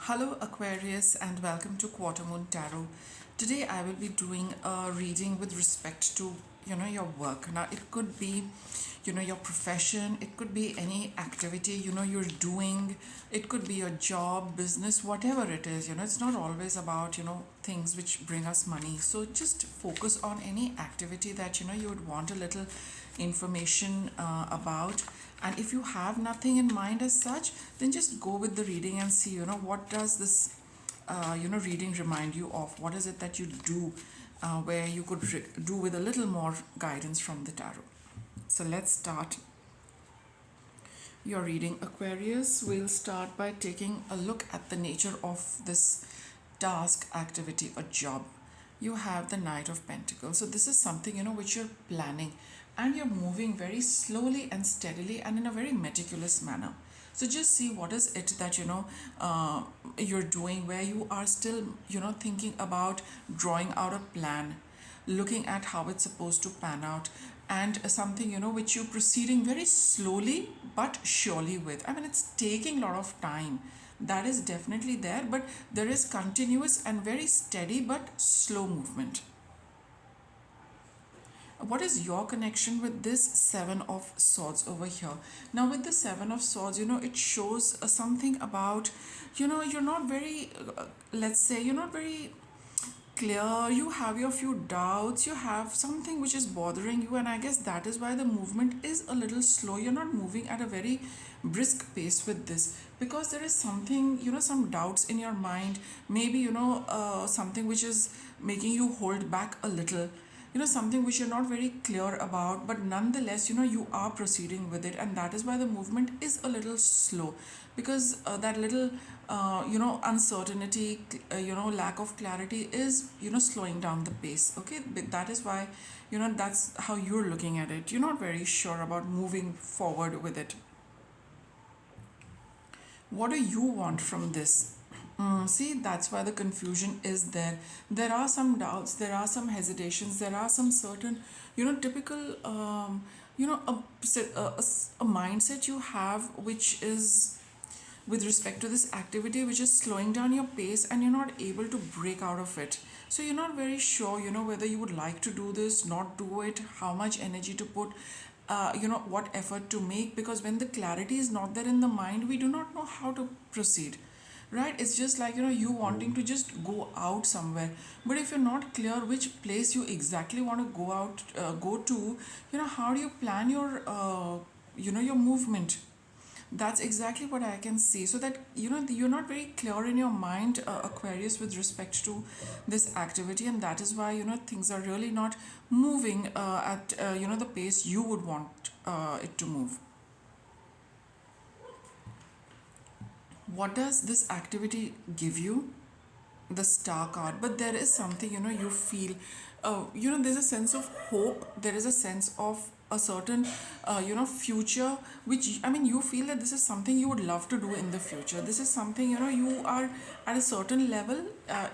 Hello Aquarius and welcome to Quarter Moon Tarot. Today I will be doing a reading with respect to your work. Now it could be your profession, it could be any activity you're doing, it could be your job, business, whatever it is. It's not always about things which bring us money. So just focus on any activity that you would want a little information about. And if you have nothing in mind as such, then just go with the reading and see what does this reading remind you of. What is it that you do where you could do with a little more guidance from the tarot. So let's start your reading, Aquarius. We'll start by taking a look at the nature of this task, activity, or job. You have the Knight of Pentacles. So this is something which you're planning, and you're moving very slowly and steadily and in a very meticulous manner. So just see what is it that you're doing, where you are still thinking about drawing out a plan, looking at how it's supposed to pan out, and something which you're proceeding very slowly but surely with. I mean, it's taking a lot of time, that is definitely there, but there is continuous and very steady but slow movement. What is your connection with this Seven of Swords over here? Now with the Seven of Swords, it shows something about you're not very let's say you're not very clear, you have your few doubts, you have something which is bothering you, and I guess that is why the movement is a little slow. You're not moving at a very brisk pace with this, because there is something, some doubts in your mind, maybe something which is making you hold back a little, something which you're not very clear about, but nonetheless you are proceeding with it, and that is why the movement is a little slow, because that little uncertainty, lack of clarity is slowing down the pace. Okay, but that is why that's how you're looking at it. You're not very sure about moving forward with it. What do you want from this? See, that's why the confusion is there. There are some doubts, there are some hesitations, there are some certain, typical, a mindset you have, which is with respect to this activity, which is slowing down your pace, and you're not able to break out of it. So you're not very sure, whether you would like to do this, not do it, how much energy to put, what effort to make, because when the clarity is not there in the mind, we do not know how to proceed. Right, it's just like you wanting to just go out somewhere, but if you're not clear which place you exactly want to go to, how do you plan your your movement? That's exactly what I can see. So that you're not very clear in your mind, Aquarius, with respect to this activity, and that is why things are really not moving at the pace you would want it to move. What does this activity give you? The Star card. But there is something you feel, there's a sense of hope, there is a sense of a certain future, which, I mean, you feel that this is something you would love to do in the future. This is something you are at a certain level, at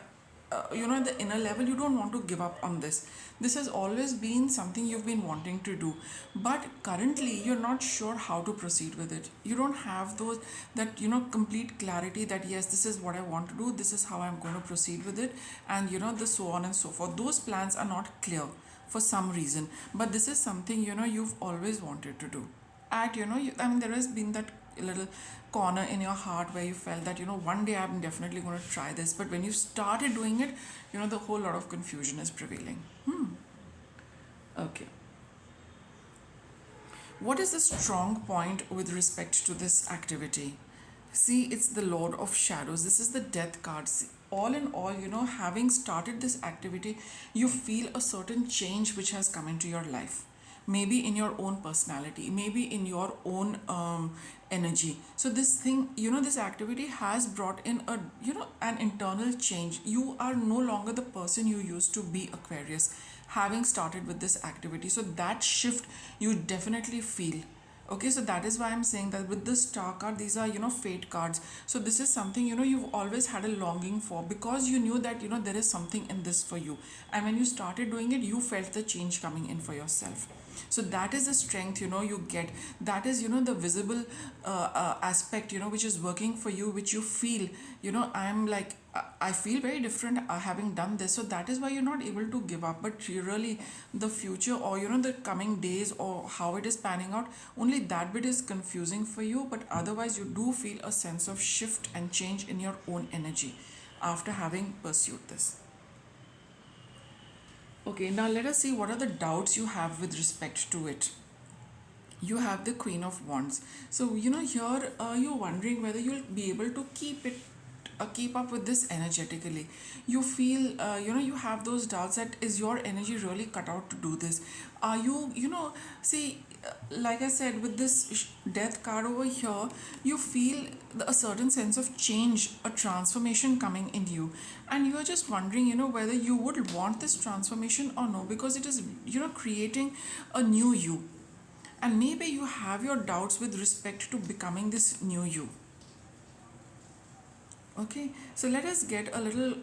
the inner level, you don't want to give up on this. This has always been something you've been wanting to do, but currently you're not sure how to proceed with it. You don't have those, that complete clarity that yes, this is what I want to do, this is how I'm going to proceed with it, and the so on and so forth. Those plans are not clear for some reason, but this is something you've always wanted to do. At I mean, there has been that little corner in your heart where you felt that one day I'm definitely going to try this, but when you started doing it, the whole lot of confusion is prevailing. Okay, what is the strong point with respect to this activity? See, it's the Lord of Shadows. This is the Death card. See, all in all, having started this activity, you feel a certain change which has come into your life. Maybe in your own personality, maybe in your own energy. So this thing, this activity has brought in a, an internal change. You are no longer the person you used to be, Aquarius, having started with this activity. So that shift you definitely feel. Okay, so that is why I'm saying that with the Star card, these are fate cards. So this is something you've always had a longing for, because you knew that there is something in this for you, and when you started doing it, you felt the change coming in for yourself. So that is the strength, you get. That is, the visible aspect, which is working for you, which you feel, I'm like, I feel very different having done this. So that is why you're not able to give up. But really, the future, or the coming days, or how it is panning out, only that bit is confusing for you. But otherwise, you do feel a sense of shift and change in your own energy after having pursued this. Okay, now let us see what are the doubts you have with respect to it. You have the Queen of Wands. So, here you're wondering whether you'll be able to keep up with this energetically. You feel, you have those doubts that is your energy really cut out to do this? Are you, see, like I said, with this death card over here, you feel a certain sense of change, a transformation coming in you. And you are just wondering, whether you would want this transformation or no, because it is, creating a new you. And maybe you have your doubts with respect to becoming this new you. Okay, so let us get a little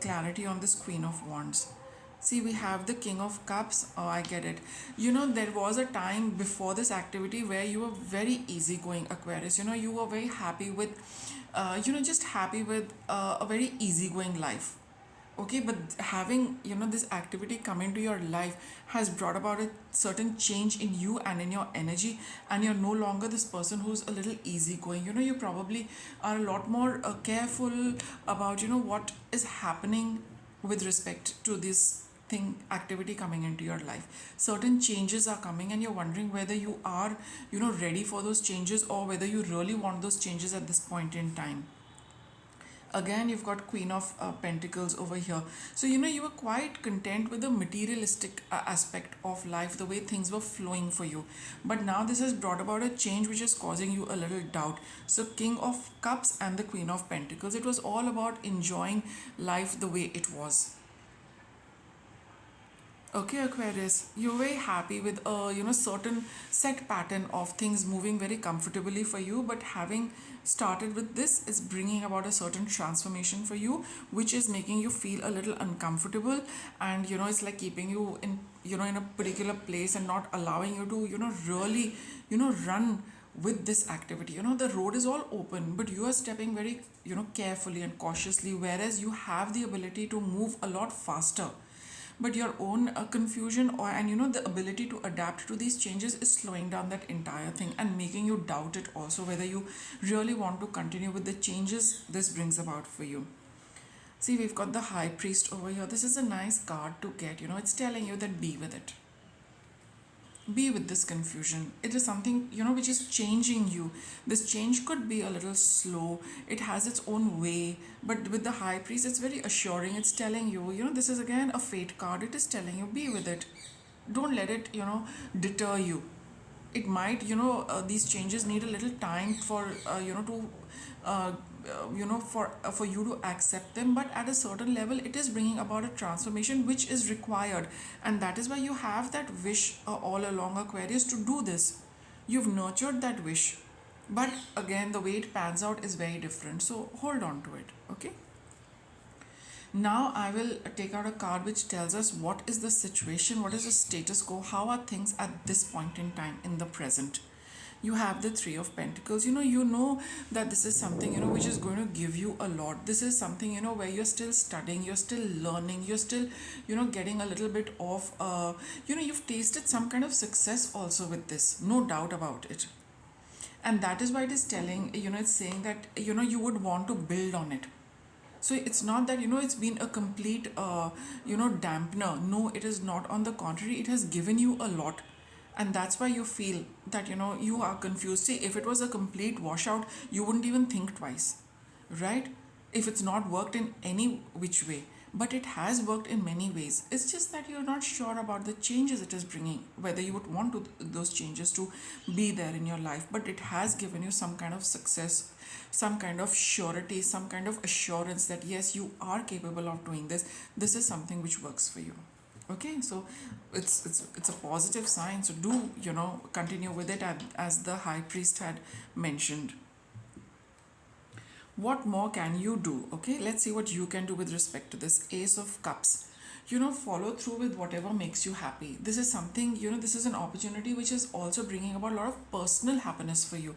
clarity on this Queen of Wands. See, we have the King of Cups. Oh, I get it. There was a time before this activity where you were very easygoing, Aquarius. You were very happy with, just happy with a very easygoing life. Okay, but having this activity come into your life has brought about a certain change in you and in your energy, and you're no longer this person who's a little easygoing. You probably are a lot more careful about what is happening with respect to this thing activity coming into your life. Certain changes are coming, and you're wondering whether you are ready for those changes, or whether you really want those changes at this point in time. Again, you've got Queen of Pentacles over here. So you were quite content with the materialistic aspect of life, the way things were flowing for you. But now this has brought about a change which is causing you a little doubt. So King of Cups and the Queen of Pentacles, it was all about enjoying life the way it was. Okay, Aquarius, you're very happy with a certain set pattern of things moving very comfortably for you, but having started with this is bringing about a certain transformation for you, which is making you feel a little uncomfortable, and it's like keeping you in in a particular place and not allowing you to really run with this activity. The road is all open, but you are stepping very carefully and cautiously, whereas you have the ability to move a lot faster, but your own confusion, or and the ability to adapt to these changes is slowing down that entire thing and making you doubt it also, whether you really want to continue with the changes this brings about for you. See, we've got the High Priest over here. This is a nice card to get. It's telling you that be with it, be with this confusion. It is something which is changing you. This change could be a little slow, it has its own way, but with the High Priest it's very assuring. It's telling you, this is again a fate card. It is telling you be with it, don't let it deter you. It might these changes need a little time for to uh, for you to accept them, but at a certain level it is bringing about a transformation which is required, and that is why you have that wish all along, Aquarius, to do this. You've nurtured that wish, but again the way it pans out is very different, so hold on to it. Okay, now I will take out a card which tells us what is the situation, what is the status quo, how are things at this point in time in the present. You have the Three of Pentacles. You know that this is something which is going to give you a lot. This is something where you're still studying, you're still learning, you're still getting a little bit of you've tasted some kind of success also with this, no doubt about it. And that is why it is telling, it's saying that you would want to build on it. So it's not that it's been a complete dampener. No, it is not. On the contrary, it has given you a lot, and that's why you feel that you are confused. See, if it was a complete washout, you wouldn't even think twice, right? If it's not worked in any which way, but it has worked in many ways. It's just that you're not sure about the changes it is bringing, whether you would want those changes to be there in your life. But it has given you some kind of success, some kind of surety, some kind of assurance that yes, you are capable of doing this. This is something which works for you. Okay, so it's a positive sign. So do continue with it, as the High Priest had mentioned. What more can you do? Okay, let's see what you can do with respect to this Ace of Cups. follow through with whatever makes you happy. This is something, this is an opportunity which is also bringing about a lot of personal happiness for you,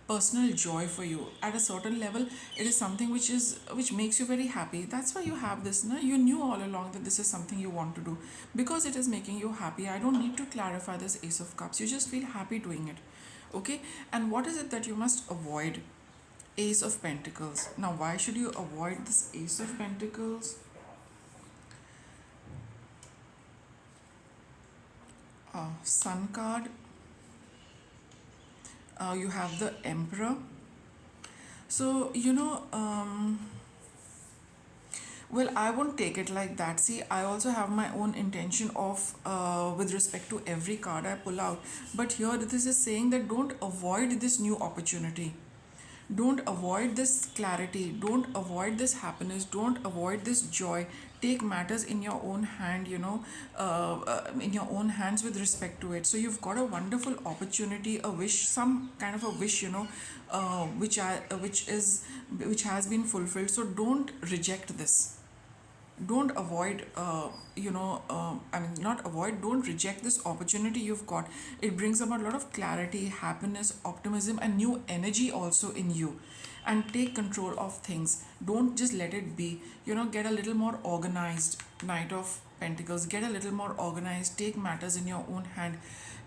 personal joy for you. At a certain level, it is something which makes you very happy. That's why you have this, no? You knew all along that this is something you want to do because it is making you happy. I don't need to clarify this Ace of Cups. You just feel happy doing it. Okay? And what is it that you must avoid? Ace of Pentacles. Now, why should you avoid this Ace of Pentacles? Sun card. You have the Emperor. So, well, I won't take it like that. See, I also have my own intention of, with respect to every card I pull out. But here, this is saying that don't avoid this new opportunity. Don't avoid this clarity. Don't avoid this happiness. Don't avoid this joy. Take matters in your own hand, in your own hands with respect to it. So you've got a wonderful opportunity, a wish, some kind of a wish, which has been fulfilled. So don't reject this. Don't avoid, not avoid, don't reject this opportunity you've got. It brings about a lot of clarity, happiness, optimism, and new energy also in you. And take control of things. Don't just let it be. Get a little more organized. Knight of Pentacles. Get a little more organized. Take matters in your own hand.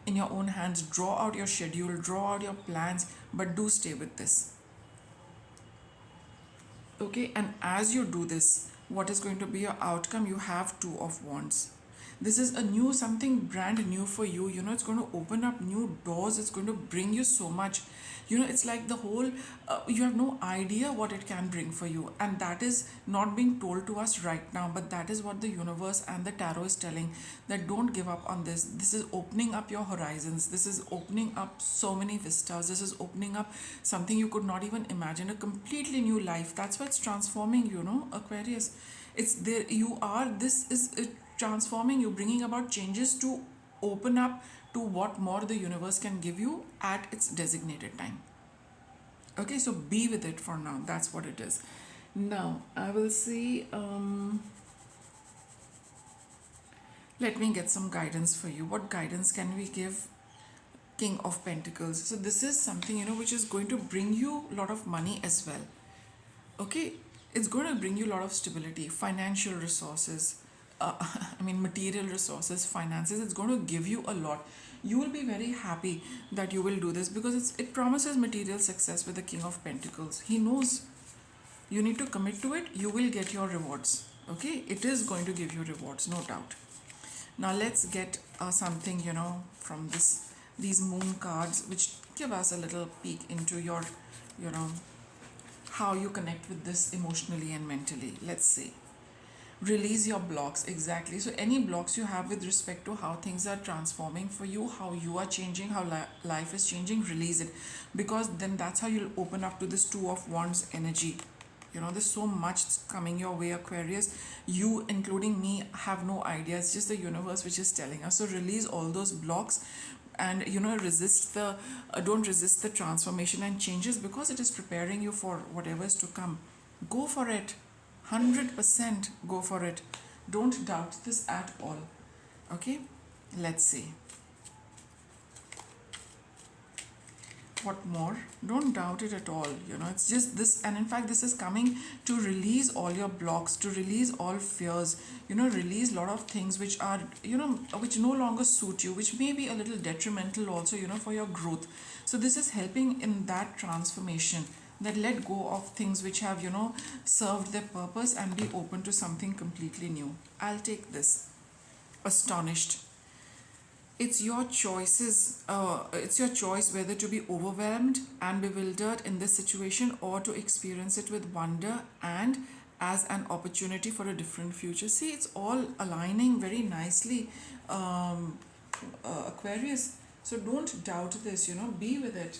In your own hands. Draw out your schedule. Draw out your plans. But do stay with this. Okay, and as you do this, what is going to be your outcome? You have Two of Wands. This is a new, something brand new for you. It's going to open up new doors. It's going to bring you so much. It's like the whole, you have no idea what it can bring for you. And that is not being told to us right now, but that is what the universe and the tarot is telling, that don't give up on this. This is opening up your horizons. This is opening up so many vistas. This is opening up something you could not even imagine, a completely new life. That's what's transforming, Aquarius. It's there, this is transforming you, bringing about changes to open up to what more the universe can give you at its designated time. Okay, so be with it for now. That's what it is. Now, I will see. Let me get some guidance for you. What guidance can we give? King of Pentacles. So this is something, which is going to bring you a lot of money as well. Okay, it's going to bring you a lot of stability, financial resources, material resources, finances. It's going to give you a lot. You will be very happy that you will do this because it promises material success with the King of Pentacles. He knows you need to commit to it. You will get your rewards. Okay, it is going to give you rewards, no doubt. Now let's get something, from these moon cards, which give us a little peek into your, how you connect with this emotionally and mentally. Let's see. Release your blocks. Exactly. So any blocks you have with respect to how things are transforming for you, how you are changing, how life is changing, release it, because then that's how you'll open up to this Two of Wands energy. There's so much coming your way, Aquarius. You, including me, have no idea. It's just the universe which is telling us. So release all those blocks and resist the don't resist the transformation and changes, because it is preparing you for whatever is to come. Go for it. 100% go for it. Don't doubt this at all. Okay, let's see. What more? Don't doubt it at all. It's just this, and in fact, this is coming to release all your blocks, to release all fears, release a lot of things which are, which no longer suit you, which may be a little detrimental also, for your growth. So this is helping in that transformation, that let go of things which have, served their purpose and be open to something completely new. I'll take this. Astonished. It's your choices. It's your choice whether to be overwhelmed and bewildered in this situation or to experience it with wonder and as an opportunity for a different future. See, it's all aligning very nicely, Aquarius. So don't doubt this. Be with it.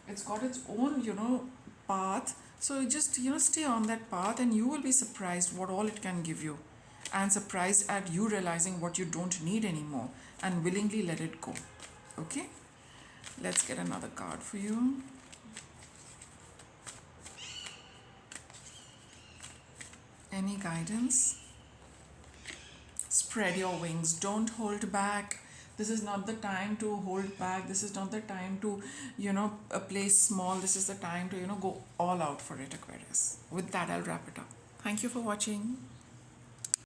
It's got its own, path. So just, stay on that path and you will be surprised what all it can give you. And surprised at you realizing what you don't need anymore and willingly let it go. Okay? Let's get another card for you. Any guidance? spread your wings. Don't hold back. This is not the time to hold back. This is not the time to, play small. This is the time to, go all out for it, Aquarius. With that, I'll wrap it up. Thank you for watching.